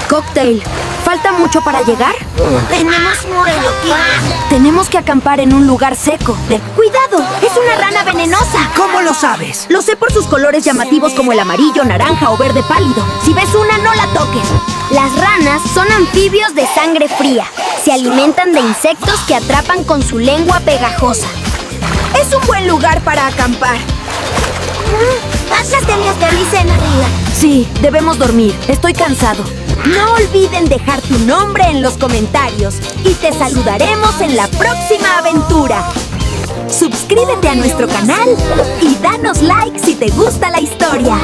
Cocktail, ¿falta mucho para llegar? Tenemos Tenemos que acampar en un lugar seco. ¡Cuidado! ¡Es una rana venenosa! ¿Cómo lo sabes? Lo sé por sus colores llamativos como el amarillo, naranja o verde pálido. Si ves una, no la toques. Las ranas son anfibios de sangre fría. Se alimentan de insectos que atrapan con su lengua pegajosa. Es un buen lugar para acampar. Las telias de aterricen arriba. Sí, debemos dormir. Estoy cansado. No olviden dejar tu nombre en los comentarios y te saludaremos en la próxima aventura. Suscríbete a nuestro canal y danos like si te gusta la historia.